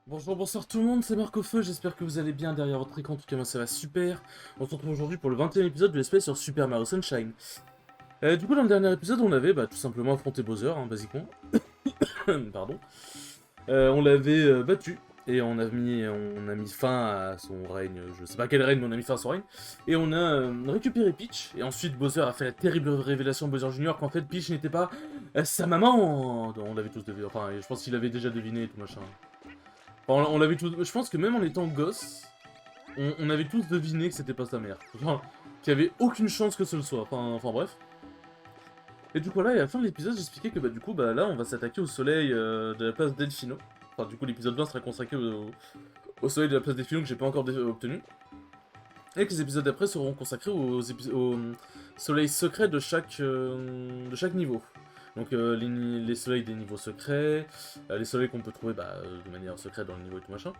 Bonjour, bonsoir tout le monde, c'est Marc au Feu, j'espère que vous allez bien derrière votre écran, en tout cas moi ça va super. On se retrouve aujourd'hui pour le 21e épisode de l'espèce sur Super Mario Sunshine. Du coup dans le dernier épisode on avait tout simplement affronté Bowser, basiquement. Pardon. On l'avait battu, et on a mis fin à son règne, je sais pas quel règne mais on a mis fin à son règne. Et on a récupéré Peach, et ensuite Bowser a fait la terrible révélation Bowser Junior qu'en fait Peach n'était pas sa maman. On l'avait tous deviné, enfin je pense qu'il avait déjà deviné et tout machin. Enfin, on l'avait tous. Je pense que même en étant gosse, on avait tous deviné que c'était pas sa mère. Genre, qu'il y avait aucune chance que ce le soit. Enfin bref. Et du coup là, à la fin de l'épisode, j'expliquais que du coup, là, on va s'attaquer au soleil de la place Delfino. Enfin, du coup, l'épisode 20 sera consacré au soleil de la place Delfino que j'ai pas encore obtenu. Et que les épisodes d'après seront consacrés au soleil secret de chaque niveau. Donc les soleils des niveaux secrets, les soleils qu'on peut trouver de manière secrète dans le niveau et tout machin.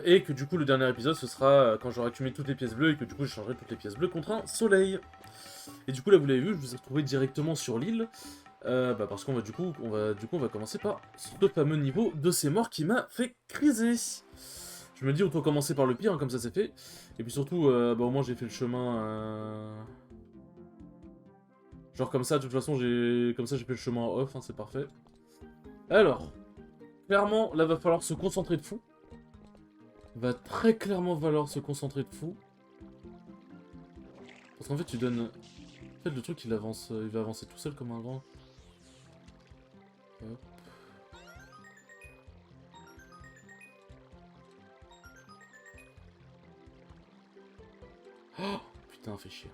Et que du coup le dernier épisode ce sera quand j'aurai accumulé toutes les pièces bleues et que du coup je changerai toutes les pièces bleues contre un soleil. Et du coup là vous l'avez vu, je vous ai retrouvé directement sur l'île. Parce qu'on va on va commencer par ce fameux niveau de ces morts qui m'a fait criser. Je me dis autant commencer par le pire, comme ça c'est fait. Et puis surtout, au moins j'ai fait le chemin. Genre comme ça, de toute façon j'ai fait le chemin en off, c'est parfait. Alors, clairement là va falloir se concentrer de fou. Va très clairement falloir se concentrer de fou. Parce qu'en fait, tu donnes. En fait, le truc, il va avancer tout seul comme un grand. Hop. Oh putain, fait chier.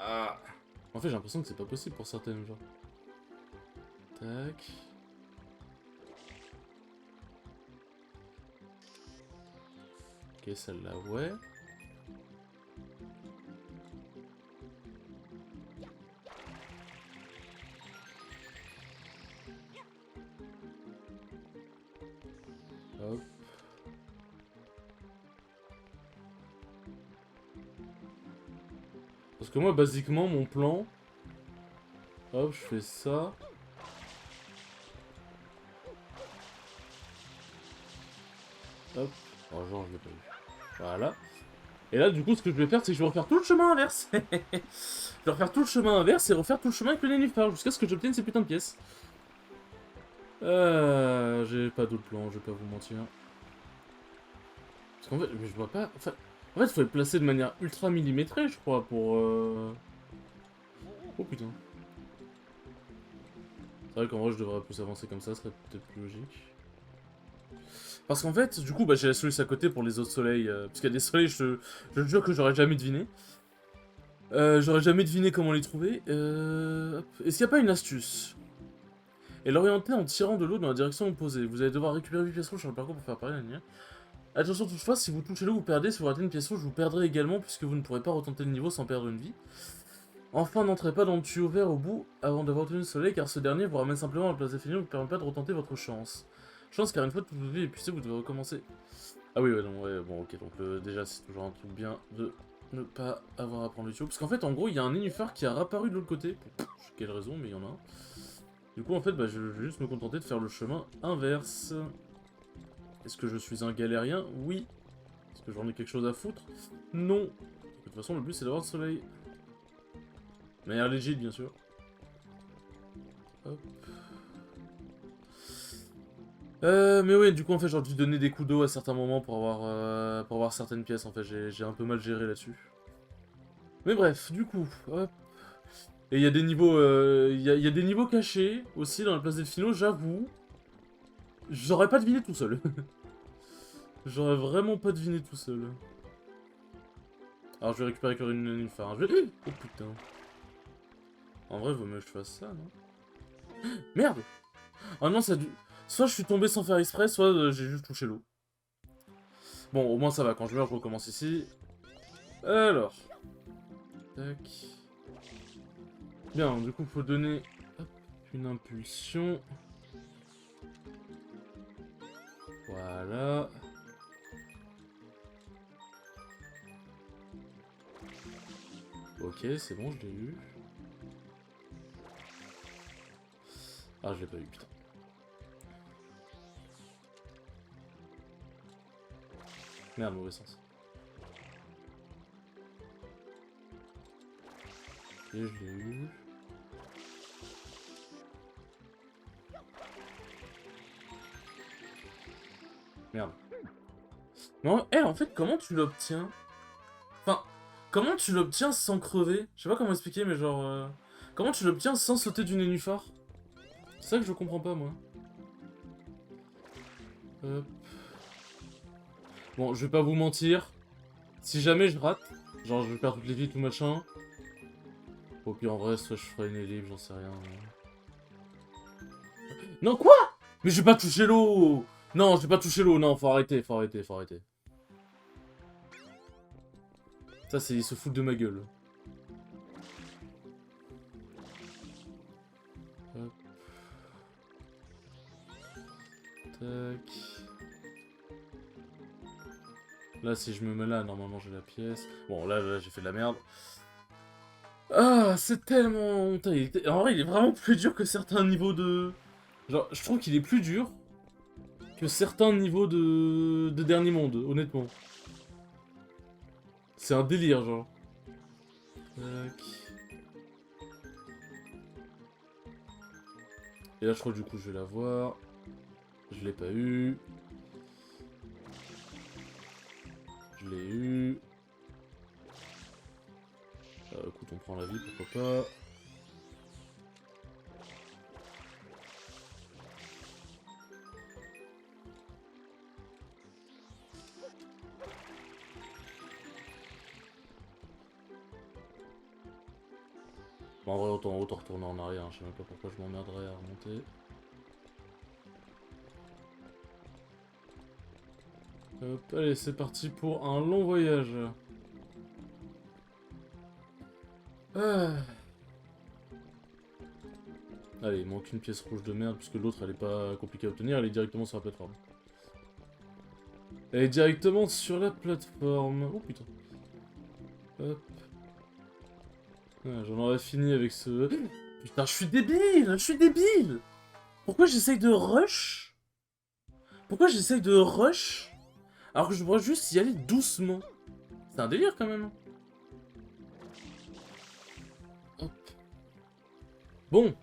Ah. En fait, j'ai l'impression que c'est pas possible pour certaines gens. Tac. Ok, celle-là, ouais. Hop. Parce que moi, basiquement, mon plan. Hop, je fais ça. Hop. Oh, genre, je l'ai pas vu. Voilà. Et là, du coup, ce que je vais faire, c'est que je vais refaire tout le chemin inverse. Je vais refaire tout le chemin inverse et refaire tout le chemin avec le nénuphar jusqu'à ce que j'obtienne ces putains de pièces. J'ai pas d'autre plan, je vais pas vous mentir. Parce qu'en fait, je vois pas. Enfin, en fait, il faut être placé de manière ultra millimétrée, je crois, pour. Oh putain. C'est vrai qu'en vrai, je devrais plus avancer comme ça, ce serait peut-être plus logique. Parce qu'en fait, du coup, j'ai la solution à côté pour les autres soleils. Parce qu'il y a des soleils, je te jure que j'aurais jamais deviné. J'aurais jamais deviné comment les trouver. Est-ce qu'il n'y a pas une astuce? Et l'orienter en tirant de l'eau dans la direction opposée. Vous allez devoir récupérer 8 pièces rouges sur le parcours pour faire pareil, la Attention toutefois, si vous touchez l'eau, vous perdez. Si vous ratez une pièce rouge, vous perdrez également, puisque vous ne pourrez pas retenter le niveau sans perdre une vie. Enfin, n'entrez pas dans le tuyau vert au bout avant d'avoir obtenu le soleil, car ce dernier vous ramène simplement à la place des ne vous permet pas de retenter votre chance. Chance, car une fois que toute votre vie est épuisée, vous devez recommencer. Ah oui, ouais, non, ouais, bon, ok, donc déjà, c'est toujours un truc bien de ne pas avoir à prendre le tuyau. Parce qu'en fait, en gros, il y a un nénuphar qui a réapparu de l'autre côté. Pour je sais quelle raison, mais il y en a un. Du coup, en fait, je vais juste me contenter de faire le chemin inverse. Est-ce que je suis un galérien? Oui. Est-ce que j'en ai quelque chose à foutre? Non. De toute façon, le but, c'est d'avoir le soleil. De manière légère, bien sûr. Hop. Mais ouais, du coup, en fait, j'aurais dû donner des coups d'eau à certains moments pour avoir certaines pièces. En fait, j'ai un peu mal géré là-dessus. Mais bref, du coup, hop. Et il y a des niveaux, il y a des niveaux cachés aussi dans la place Delfino, j'avoue. J'aurais pas deviné tout seul. J'aurais vraiment pas deviné tout seul. Alors, je vais récupérer encore une phare. Je vais... Oh putain. En vrai, vaut mieux que je fasse ça, non? Merde! Ah non, ça a dû... Soit je suis tombé sans faire exprès, soit j'ai juste touché l'eau. Bon, au moins ça va, quand je meurs, je recommence ici. Alors. Tac. Bien, du coup, faut donner hop, une impulsion. Voilà. Ok, c'est bon, je l'ai eu. Ah, je l'ai pas eu, putain. Merde, mauvais sens. Ok, je l'ai eu. Merde. Non, en fait, comment tu l'obtiens? Enfin, comment tu l'obtiens sans crever? Je sais pas comment expliquer, mais genre... Comment tu l'obtiens sans sauter du nénuphar? C'est ça que je comprends pas, moi. Hop. Bon, je vais pas vous mentir. Si jamais je rate, genre je perds toutes les vies, tout machin. Au pire, en vrai, soit je ferai une ellipse, j'en sais rien. Non, quoi? Mais je vais pas toucher l'eau! Non, je vais pas toucher l'eau, non, faut arrêter, faut arrêter, faut arrêter. Ça, c'est... Ils se foutent de ma gueule. Hop. Tac. Là, si je me mets là, normalement, j'ai la pièce. Bon, là j'ai fait de la merde. Ah, c'est tellement... En vrai, il est vraiment plus dur que certains niveaux de... Genre, je trouve qu'il est plus dur que certains niveaux de Dernier Monde, honnêtement. C'est un délire, genre. Tac. Et là, je crois que du coup, je vais l'avoir. Je l'ai pas eu. Je l'ai eu. Écoute, on prend la vie, pourquoi pas. Bon, en vrai, autant retourner en arrière, hein. Je sais même pas pourquoi je m'emmerderais à remonter. Hop, allez, c'est parti pour un long voyage. Ah. Allez, il manque une pièce rouge de merde, puisque l'autre, elle est pas compliquée à obtenir, elle est directement sur la plateforme. Elle est directement sur la plateforme. Oh putain. Hop. Ah, j'en aurais fini avec ce... Putain, je suis débile! Je suis débile! Pourquoi j'essaye de rush? Pourquoi j'essaye de rush? Alors que je devrais juste y aller doucement. C'est un délire quand même. Hop. Bon.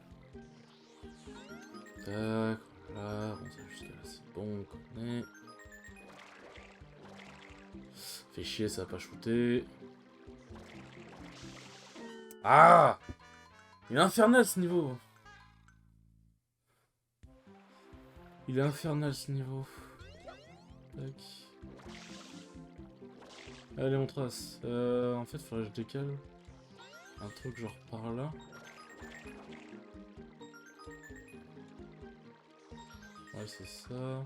Tac, voilà. Bon, ça jusqu'à là, c'est bon, on connaît. Fait chier, ça a pas shooté. Ah! Il est infernal ce niveau. Il est infernal ce niveau. Tac. Allez, on trace. En fait, faudrait que je décale un truc genre par là. Ouais, c'est ça.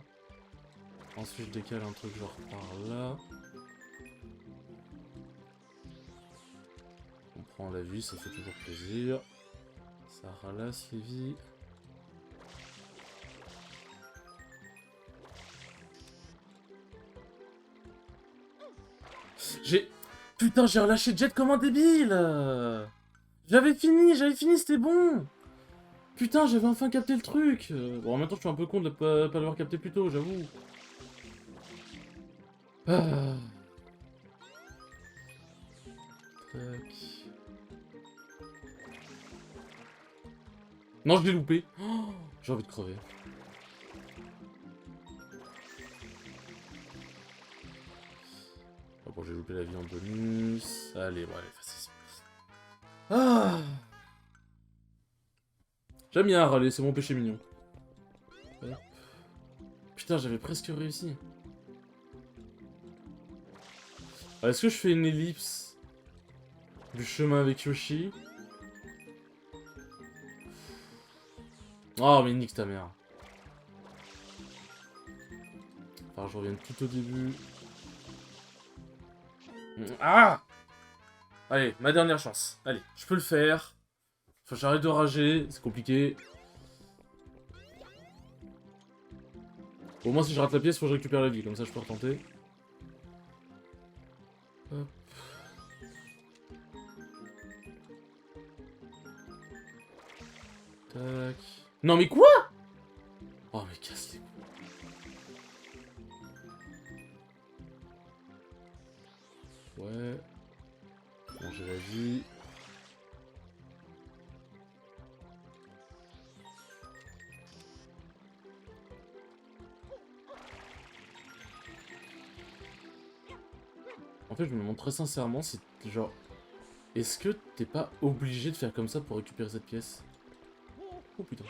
Ensuite, je décale un truc genre par là. On prend la vie, ça fait toujours plaisir. Ça ralasse les vies. Putain, j'ai relâché Jet comme un débile. J'avais fini, c'était bon. Putain, j'avais enfin capté le truc. Bon, en même temps, je suis un peu con de pas l'avoir capté plus tôt, j'avoue. Ah. Tac. Non, je l'ai loupé. Oh, j'ai envie de crever. Ah, bon, j'ai loupé la vie en bonus. Allez, bon, allez, facile. Ah. J'aime bien râler, c'est mon péché mignon. Hop. Putain, j'avais presque réussi. Est-ce que je fais une ellipse du chemin avec Yoshi? Oh, mais nique ta mère. Enfin, je reviens tout au début. Ah! Allez, ma dernière chance. Allez, je peux le faire. Faut que j'arrête de rager, c'est compliqué. Au moins, si je rate la pièce, faut que je récupère la vie, comme ça je peux retenter. Hop. Tac. Non mais quoi? Oh mais casse les couilles. Ouais. Bon, j'ai la vie. En fait, je me demande très sincèrement si, genre, est-ce que t'es pas obligé de faire comme ça pour récupérer cette pièce? Oh putain.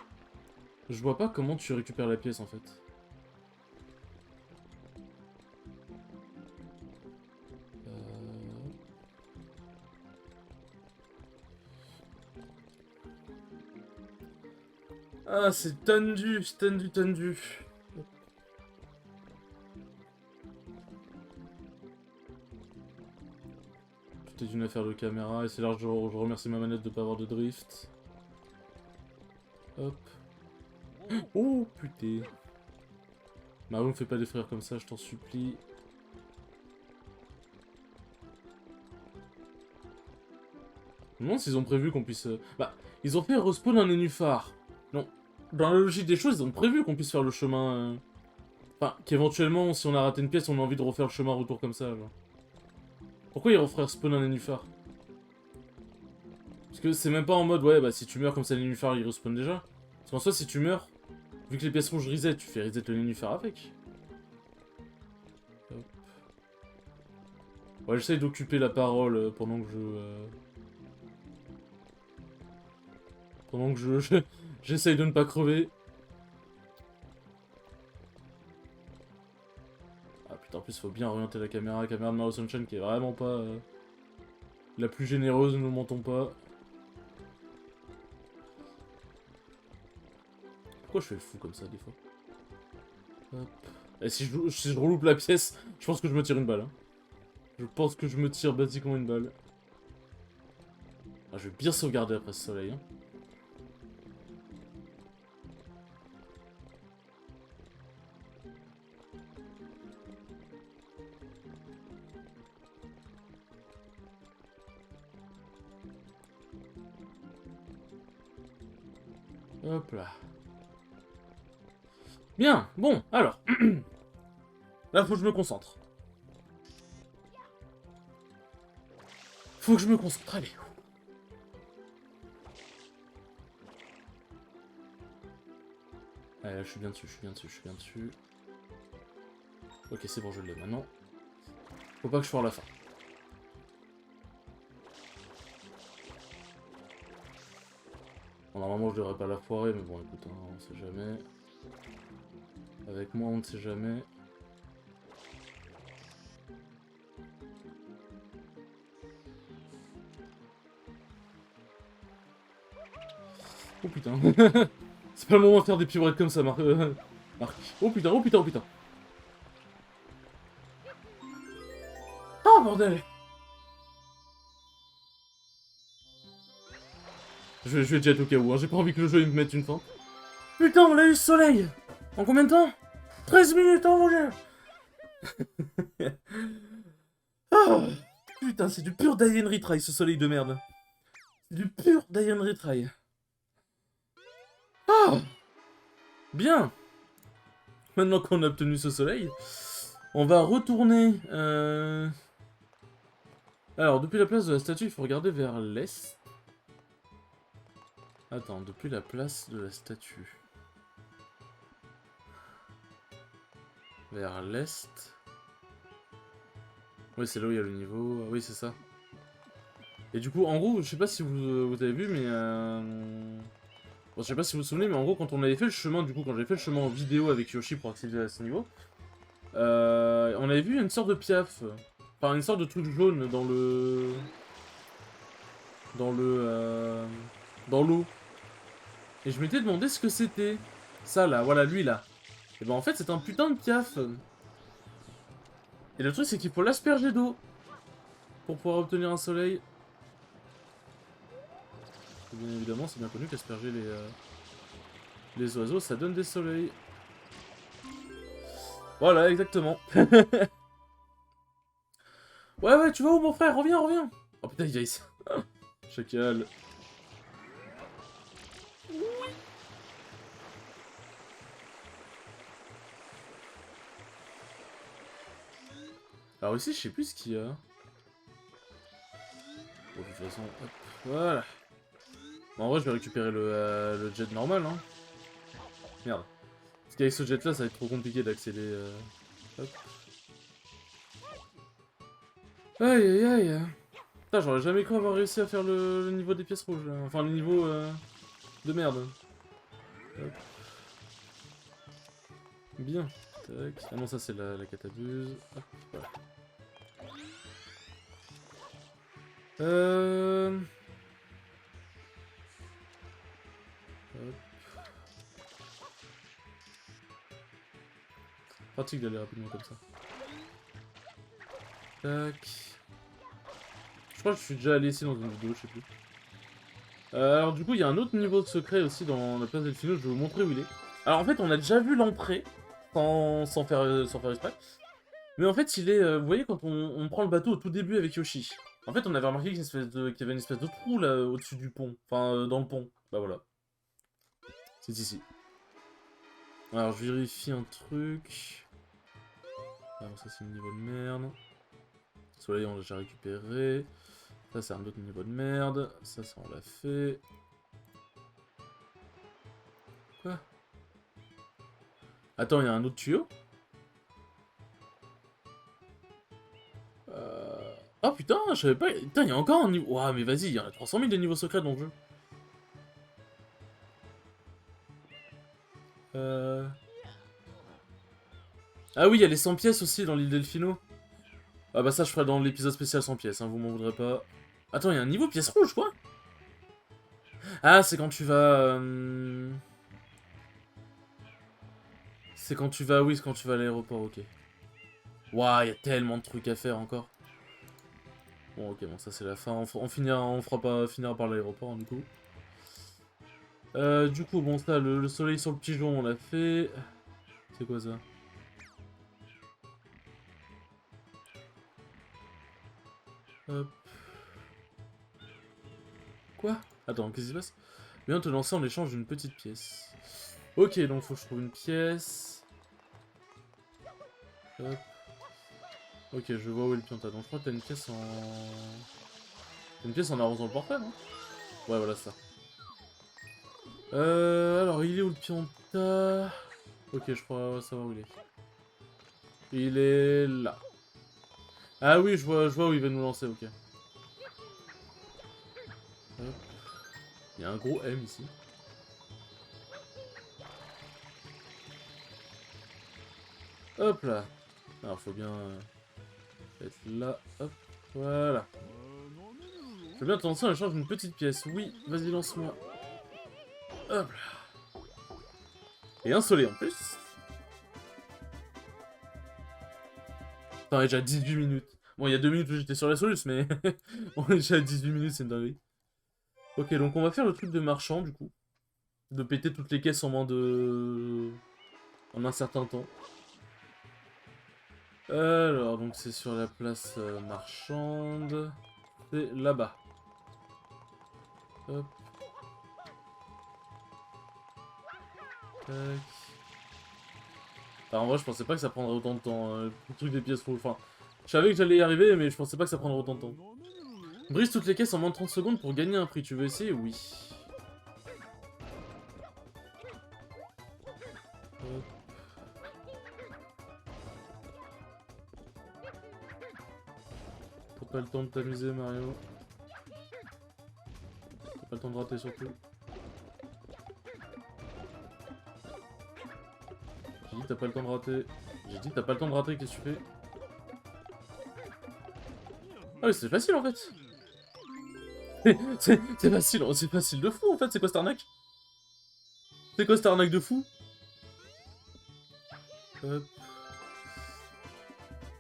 Je vois pas comment tu récupères la pièce en fait. Ah, c'est tendu, tendu. Tout est une affaire de caméra, et c'est là que je remercie ma manette de pas avoir de drift. Hop. Oh, putain. Mario, me fais pas des frères comme ça, je t'en supplie. Je me demande s'ils ont prévu qu'on puisse... Bah, ils ont fait respawn un nénuphar. Non. Dans la logique des choses, ils ont prévu qu'on puisse faire le chemin... Enfin, qu'éventuellement, si on a raté une pièce, on a envie de refaire le chemin retour comme ça, genre. Pourquoi ils referaient respawn un nénuphar? Parce que c'est même pas en mode, ouais, bah si tu meurs comme ça, le nénuphar, il respawn déjà. Parce qu'en soi, si tu meurs, vu que les pièces rouges reset, tu fais reset le nénuphar avec. Hop. Ouais, j'essaye d'occuper la parole pendant que pendant que j'essaye de ne pas crever. Ah putain, en plus, faut bien orienter la caméra de Mario Sunshine qui est vraiment pas la plus généreuse, ne nous mentons pas. Pourquoi je fais le fou comme ça, des fois? Hop. Et si je reloupe la pièce, je pense que je me tire une balle. Hein. Je pense que je me tire basiquement une balle. Ah, je vais bien sauvegarder après ce soleil. Hein. Hop là. Bien, bon, alors. Là, faut que je me concentre. Faut que je me concentre, allez. Allez, là, je suis bien dessus, je suis bien dessus, je suis bien dessus. Ok, c'est bon, je l'ai maintenant. Faut pas que je foire la fin. Bon, normalement, je devrais pas la foirer, mais bon, écoute, hein, on sait jamais. Avec moi, on ne sait jamais. Oh putain. C'est pas le moment de faire des pirouettes comme ça, Marc. Oh putain, oh putain, oh putain. Ah, bordel. Je vais jet au cas où, hein. J'ai pas envie que le jeu il me mette une fin. Putain, on a eu le soleil. En combien de temps? 13 minutes, oh mon dieu. Ah, putain, c'est du pur die and retry, ce soleil de merde. C'est du pur die and retry. Ah, bien. Maintenant qu'on a obtenu ce soleil, on va retourner... Alors, depuis la place de la statue, il faut regarder vers l'est. Attends, depuis la place de la statue. Vers l'est. Oui, c'est là où il y a le niveau. Oui, c'est ça. Et du coup, en gros, je sais pas si vous avez vu, mais... Bon, je sais pas si vous vous souvenez, mais en gros, quand on avait fait le chemin, du coup, quand j'avais fait le chemin en vidéo avec Yoshi pour accéder à ce niveau, on avait vu une sorte de piaf. Enfin, une sorte de truc jaune dans le... Dans l'eau. Et je m'étais demandé ce que c'était. Ça, là, voilà, lui, là. Et ben, en fait, c'est un putain de piaf. Et le truc, c'est qu'il faut l'asperger d'eau. Pour pouvoir obtenir un soleil. Et bien évidemment, c'est bien connu qu'asperger les oiseaux, ça donne des soleils. Voilà, exactement. Ouais, tu vas où, mon frère? Reviens, reviens. Oh putain, il ici. Chacal. Alors ici, je sais plus ce qu'il y a. Bon, de toute façon, hop, voilà. Bon, en vrai, je vais récupérer le jet normal, hein. Merde. Parce qu'avec ce jet-là, ça va être trop compliqué d'accéder. Hop. Aïe, aïe, aïe. Putain, j'aurais jamais cru avoir réussi à faire le niveau des pièces rouges, là. Enfin, le niveau de merde. Hop. Bien. Tac. Ah non, ça, c'est la catabuse. Hop, voilà. Hop. Pratique d'aller rapidement comme ça. Tac. Je crois que je suis déjà allé ici dans une vidéo, je sais plus. Alors du coup, il y a un autre niveau de secret aussi dans la place Delphino, je vais vous montrer où il est. Alors en fait, on a déjà vu l'entrée, sans faire exprès. Mais en fait, il est... vous voyez, quand on prend le bateau au tout début avec Yoshi. En fait, on avait remarqué qu'il y avait une espèce de trou là, au-dessus du pont. Enfin, dans le pont. Bah voilà. C'est ici. Alors, je vérifie un truc. Alors ça, c'est le niveau de merde. Soleil, on l'a déjà récupéré. Ça, c'est un autre niveau de merde. Ça, on l'a fait. Quoi? Attends, il y a un autre tuyau? Oh putain, je savais pas... Putain, il y a encore un niveau... Ouah, mais vas-y, il y en a 300 000 de niveaux secrets dans le jeu. Ah oui, il y a les 100 pièces aussi dans l'île Delfino. Ah bah ça, je ferai dans l'épisode spécial 100 pièces, hein, vous m'en voudrez pas. Attends, il y a un niveau pièce rouge, quoi? Ah, c'est quand tu vas... C'est quand tu vas... Oui, c'est quand tu vas à l'aéroport, ok. Ouah, il y a tellement de trucs à faire encore. Bon, ok, bon, ça c'est la fin. On fera pas finira par l'aéroport, hein, du coup. Du coup, bon, ça, le soleil sur le pigeon, on l'a fait. C'est quoi ça? Hop. Quoi? Attends, qu'est-ce qui se passe? Viens te lancer en échange d'une petite pièce. Ok, donc faut que je trouve une pièce. Hop. Ok, je vois où est le pianta. Donc je crois que t'as une pièce en... T'as une pièce en arrosant le portrait, non? Ouais, voilà ça. Alors il est où le pianta? Ok, je crois savoir où il est. Il est là. Ah oui, je vois où il va nous lancer, ok. Hop. Il y a un gros M ici. Hop là. Alors faut bien être là. Hop. Voilà. Je veux bien te lancer en échange d'une petite pièce. Oui, vas-y, lance-moi. Hop là. Et un soleil en plus. Attends, on est déjà à 18 minutes. Bon, il y a 2 minutes où j'étais sur la soluce, mais on est déjà à 18 minutes, c'est une dinguerie. Ok, donc on va faire le truc de marchand, du coup. De péter toutes les caisses en moins de... en un certain temps. Alors, donc c'est sur la place marchande. C'est là-bas. Hop. Tac. Alors, en vrai, je pensais pas que ça prendrait autant de temps, le truc des pièces rouges. Enfin, je savais que j'allais y arriver, mais je pensais pas que ça prendrait autant de temps. Brise toutes les caisses en moins de 30 secondes pour gagner un prix. Tu veux essayer? Oui. Hop. T'as pas le temps de t'amuser, Mario. T'as pas le temps de rater, surtout. J'ai dit que t'as pas le temps de rater. J'ai dit que t'as pas le temps de rater, qu'est-ce que tu fais? Ah oui, c'est facile, en fait. C'est facile de fou, en fait. C'est quoi cette arnaque? C'est quoi cette arnaque de fou? Hop.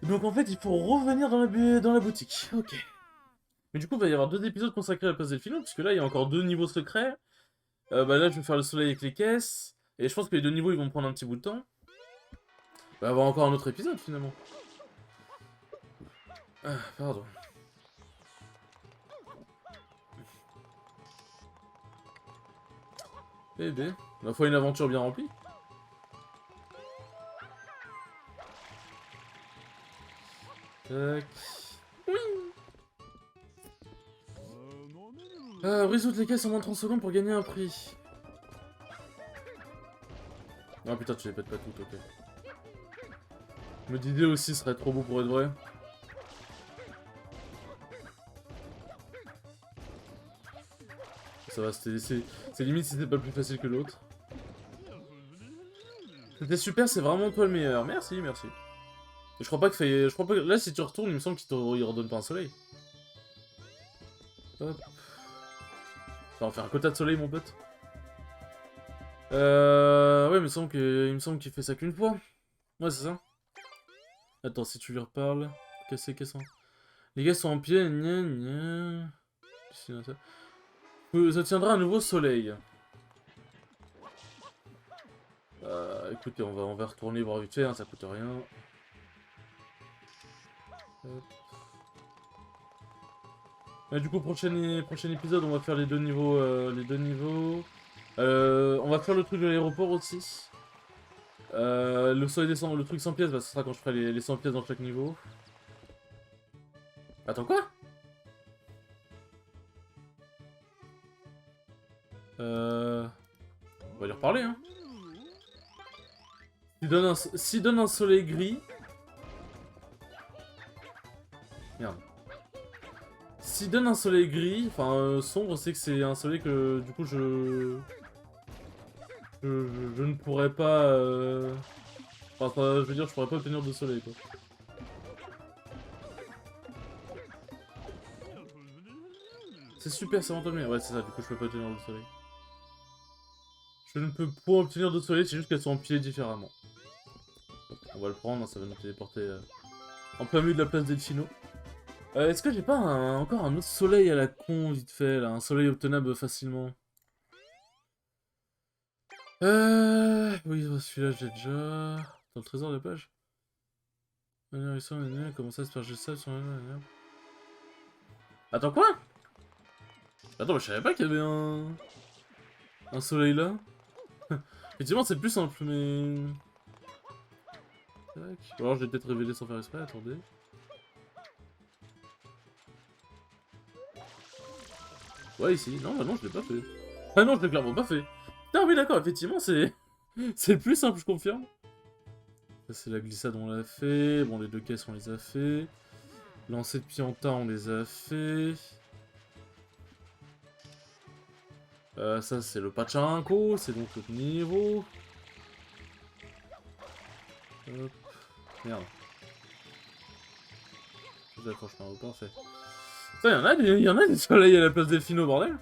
Donc en fait, il faut revenir dans la boutique. Ok. Mais du coup, il va y avoir 2 épisodes consacrés à la place Delphino, puisque là, il y a encore 2 niveaux secrets. Bah là, je vais faire le soleil avec les caisses. Et je pense que les 2 niveaux, ils vont prendre un petit bout de temps. Il va y avoir encore un autre épisode, finalement. Ah, pardon. Eh ben, ma foi, une aventure bien remplie. Tac. Oui. Résoudre les caisses en moins de 30 secondes pour gagner un prix. Ah putain, tu les pètes pas toutes, ok. Mais l'idée aussi serait trop beau pour être vrai. Ça va, c'est limite si c'était pas plus facile que l'autre. C'était super, c'est vraiment toi le meilleur. Merci, merci. Je crois pas que là, si tu retournes, il me semble qu'il redonne pas un soleil. Hop. On va faire un quota de soleil, mon pote. Ouais, mais il me semble qu'il fait ça qu'une fois. Ouais, c'est ça. Attends, si tu lui reparles. Casser, cassant. Les gars sont en pied, gna gna. Ça tiendra un nouveau soleil. Écoutez, on va retourner voir vite fait, hein, ça coûte rien. Du coup, prochain épisode, on va faire les deux niveaux. On va faire le truc de l'aéroport aussi. Le soleil descend, le truc 100 pièces, bah, ce sera quand je ferai les 100 pièces dans chaque niveau. Attends, quoi? On va lui reparler, hein. S'il donne un soleil gris... Merde. S'il donne un soleil gris, enfin sombre, c'est que c'est un soleil que du coup je ne pourrais pas... Enfin, je veux dire, je pourrais pas obtenir de soleil, quoi. C'est super, c'est vraiment. Ouais, c'est ça, du coup je peux pas obtenir de soleil. Je ne peux pas obtenir de soleil, c'est juste qu'elles sont empilées différemment. Hop, on va le prendre, ça va nous téléporter en plein milieu de la place Delfino. Est-ce que j'ai pas encore un autre soleil à la con, vite fait, là? Un soleil obtenable facilement. Oui, celui-là, j'ai déjà... Dans le trésor de la plage. Comment ça, asperger le sable sur la... Attends, quoi? Attends, mais je savais pas qu'il y avait un soleil là. Effectivement, c'est plus simple, mais... Tac. Ou alors, je l'ai peut-être révélé sans faire exprès, attendez. Ouais, ici. Non, bah non, je l'ai pas fait. Ah non, je l'ai clairement pas fait. Ah oui, d'accord, effectivement, c'est... c'est le plus simple, je confirme. Ça, c'est la glissade, on l'a fait. Bon, les deux caisses, on les a fait. Lancer de pianta, on les a fait. Ça, c'est le pachinko, c'est donc l'autre niveau. Hop. Merde. D'accord, je m'en parfait. Ça, il y en a des soleils à la place Delfino, bordel.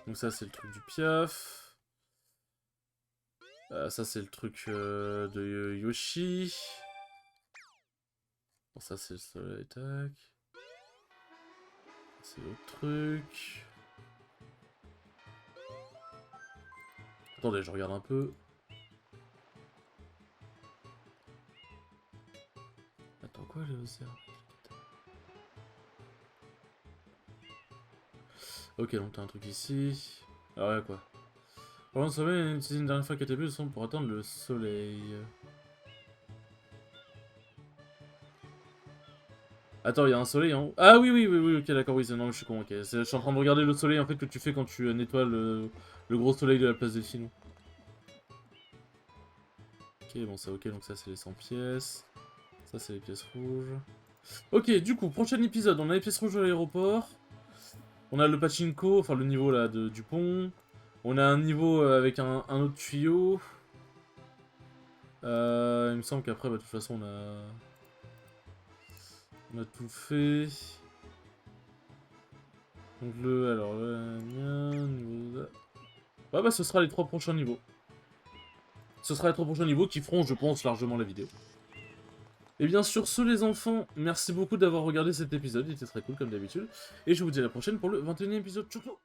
Donc ça, c'est le truc du Piaf. Ça, c'est le truc de Yoshi. Bon, ça, c'est le soleil, tac. C'est l'autre truc. Attendez, je regarde un peu. Attends, quoi, les OCR? Ok, donc t'as un truc ici. Ah ouais, quoi. Pendant le sommeil, utiliser une dernière fois catapulte pour atteindre le soleil. Attends, il y a un soleil en haut. Ah oui, ok, d'accord, oui, non, je suis con, ok. Je suis en train de regarder le soleil en fait que tu fais quand tu nettoies le gros soleil de la place Delfino. Ok, bon, ça, ok, donc ça, c'est les 100 pièces. Ça, c'est les pièces rouges. Ok, du coup, prochain épisode, on a les pièces rouges à l'aéroport. On a le pachinko, enfin le niveau là du pont. On a un niveau avec un autre tuyau. Il me semble qu'après, bah, de toute façon, on a tout fait. Donc alors niveau... Ouais, bah ce sera les 3 prochains niveaux. Ce sera les 3 prochains niveaux qui feront, je pense, largement la vidéo. Et bien sur ce les enfants, merci beaucoup d'avoir regardé cet épisode, il était très cool comme d'habitude. Et je vous dis à la prochaine pour le 21e épisode. Ciao, ciao.